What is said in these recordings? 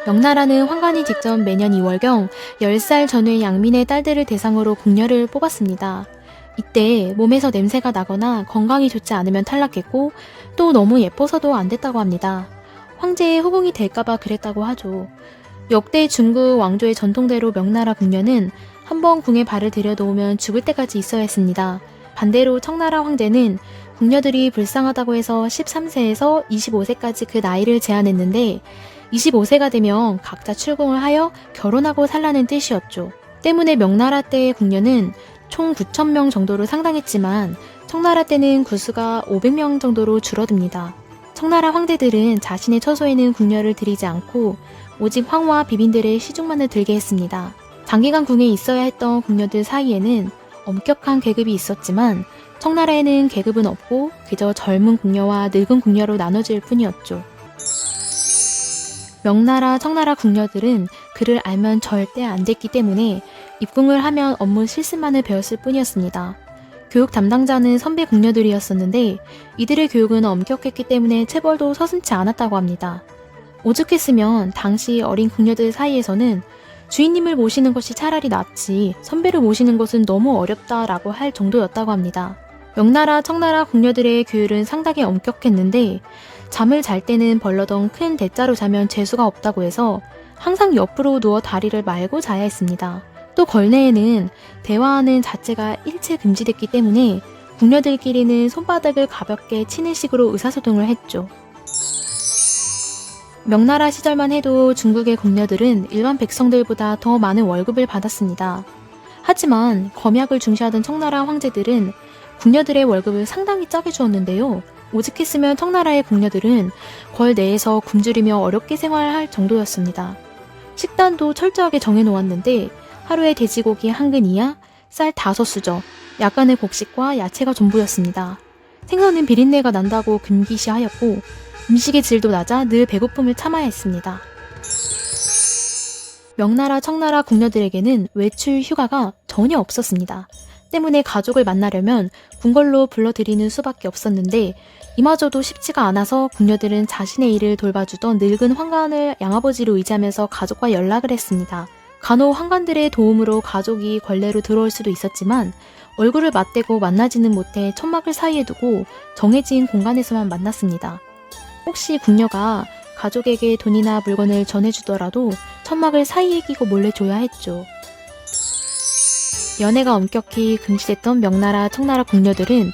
명나라는 황관이 직접 매년 2월경 10살 전후의 양민의 딸들을 대상으로 궁녀를 뽑았습니다. 이때 몸에서 냄새가 나거나 건강이 좋지 않으면 탈락했고 또 너무 예뻐서도 안 됐다고 합니다. 황제의 후궁이 될까봐 그랬다고 하죠. 역대 중국 왕조의 전통대로 명나라 궁녀는 한번 궁에 발을 들여놓으면 죽을 때까지 있어야 했습니다. 반대로 청나라 황제는 궁녀들이 불쌍하다고 해서 13세에서 25세까지 그 나이를 제한했는데 25세가 되면 각자 출궁을 하여 결혼하고 살라는 뜻이었죠. 때문에 명나라 때의 궁녀는 총 9,000명 정도로 상당했지만 청나라 때는 구수가 500명 정도로 줄어듭니다. 청나라 황제들은 자신의 처소에는 궁녀를 들이지 않고 오직 황후와 비빈들의 시중만을 들게 했습니다. 장기간 궁에 있어야 했던 궁녀들 사이에는 엄격한 계급이 있었지만 청나라에는 계급은 없고 그저 젊은 궁녀와 늙은 궁녀로 나눠질 뿐이었죠. 명나라, 청나라 궁녀들은 그를 알면 절대 안 됐기 때문에 입궁을 하면 업무 실습만을 배웠을 뿐이었습니다. 교육 담당자는 선배 궁녀들이었었는데 이들의 교육은 엄격했기 때문에 체벌도 서슴지 않았다고 합니다. 오죽했으면 당시 어린 궁녀들 사이에서는 주인님을 모시는 것이 차라리 낫지 선배를 모시는 것은 너무 어렵다라고 할 정도였다고 합니다. 명나라, 청나라 궁녀들의 교육은 상당히 엄격했는데 잠을 잘 때는 벌러덩 큰 대자로 자면 재수가 없다고 해서 항상 옆으로 누워 다리를 말고 자야 했습니다. 또 걸내에는 대화하는 자체가 일체 금지됐기 때문에 궁녀들끼리는 손바닥을 가볍게 치는 식으로 의사소통을 했죠. 명나라 시절만 해도 중국의 궁녀들은 일반 백성들보다 더 많은 월급을 받았습니다. 하지만 검약을 중시하던 청나라 황제들은 궁녀들의 월급을 상당히 짜게 주었는데요. 오직했으면 청나라의 궁녀들은 궐 내에서 굶주리며 어렵게 생활할 정도였습니다. 식단도 철저하게 정해놓았는데 하루에 돼지고기 1근이야 쌀 5수저, 약간의 곡식과 야채가 전부였습니다. 생선은 비린내가 난다고 금기시하였고 음식의 질도 낮아 늘 배고픔을 참아야 했습니다. 명나라, 청나라 궁녀들에게는 외출 휴가가 전혀 없었습니다. 때문에 가족을 만나려면 궁궐로 불러들이는 수밖에 없었는데 이마저도 쉽지가 않아서 궁녀들은 자신의 일을 돌봐주던 늙은 황관을 양아버지로 의지하면서 가족과 연락을 했습니다. 간혹 황관들의 도움으로 가족이 궐내로 들어올 수도 있었지만 얼굴을 맞대고 만나지는 못해 천막을 사이에 두고 정해진 공간에서만 만났습니다. 혹시 궁녀가 가족에게 돈이나 물건을 전해주더라도 천막을 사이에 끼고 몰래 줘야 했죠. 연애가 엄격히 금지됐던 명나라, 청나라 궁녀들은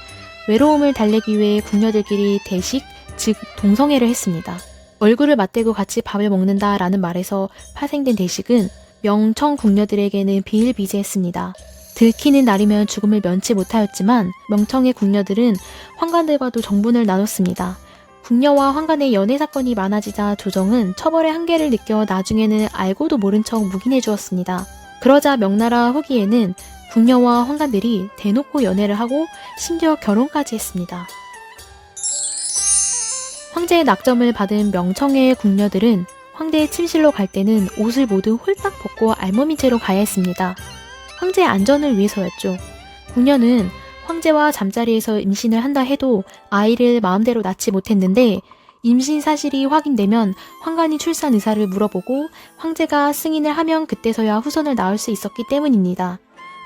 외로움을 달래기 위해 궁녀들끼리 대식, 즉 동성애를 했습니다. 얼굴을 맞대고 같이 밥을 먹는다라는 말에서 파생된 대식은 명청 궁녀들에게는 비일비재했습니다. 들키는 날이면 죽음을 면치 못하였지만 명청의 궁녀들은 황관들과도 정분을 나눴습니다. 궁녀와 황관의 연애 사건이 많아지자 조정은 처벌의 한계를 느껴 나중에는 알고도 모른 척 묵인해 주었습니다. 그러자 명나라 후기에는 궁녀와 황관들이 대놓고 연애를 하고 심지어 결혼까지 했습니다. 황제의 낙점을 받은 명청의 궁녀들은 황제의 침실로 갈 때는 옷을 모두 홀딱 벗고 알몸인 채로 가야 했습니다. 황제의 안전을 위해서였죠. 궁녀는 황제와 잠자리에서 임신을 한다 해도 아이를 마음대로 낳지 못했는데 임신 사실이 확인되면 황관이 출산 의사를 물어보고 황제가 승인을 하면 그때서야 후손을 낳을 수 있었기 때문입니다.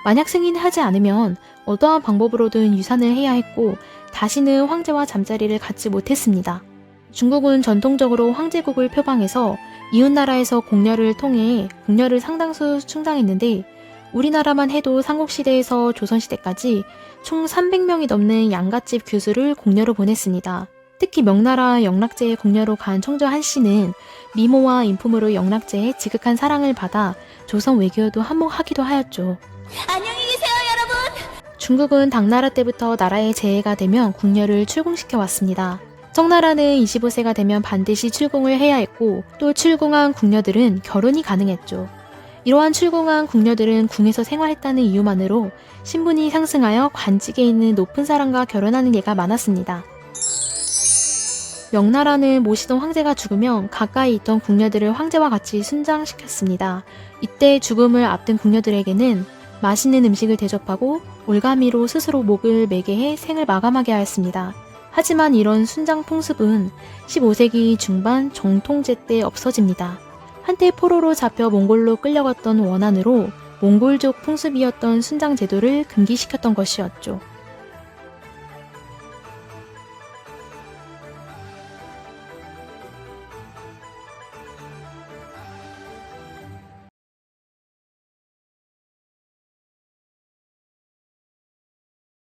만약 승인을 하지 않으면 어떠한 방법으로든 유산을 해야 했고 다시는 황제와 잠자리를 갖지 못했습니다. 중국은 전통적으로 황제국을 표방해서 이웃나라에서 공녀를 통해 궁녀를 상당수 충당했는데 우리나라만 해도 삼국시대에서 조선시대까지 총 300명이 넘는 양갓집 교수를 공녀로 보냈습니다. 특히 명나라 영락제의 공녀로 간 청조 한씨는 미모와 인품으로 영락제의 지극한 사랑을 받아 조선 외교에도 한몫하기도 하였죠. 안녕히 계세요, 여러분! 중국은 당나라 때부터 나라의 재해가 되면 궁녀를 출궁시켜왔습니다. 청나라는 25세가 되면 반드시 출궁을 해야 했고 또 출궁한 궁녀들은 결혼이 가능했죠. 이러한 출궁한 궁녀들은 궁에서 생활했다는 이유만으로 신분이 상승하여 관직에 있는 높은 사람과 결혼하는 예가 많았습니다. 명나라는 모시던 황제가 죽으면 가까이 있던 궁녀들을 황제와 같이 순장시켰습니다. 이때 죽음을 앞둔 궁녀들에게는 맛있는 음식을 대접하고 올가미로 스스로 목을 매게 해 생을 마감하게 하였습니다. 하지만 이런 순장 풍습은 15세기 중반 정통제 때 없어집니다. 한때 포로로 잡혀 몽골로 끌려갔던 원한으로 몽골족 풍습이었던 순장 제도를 금기시켰던 것이었죠.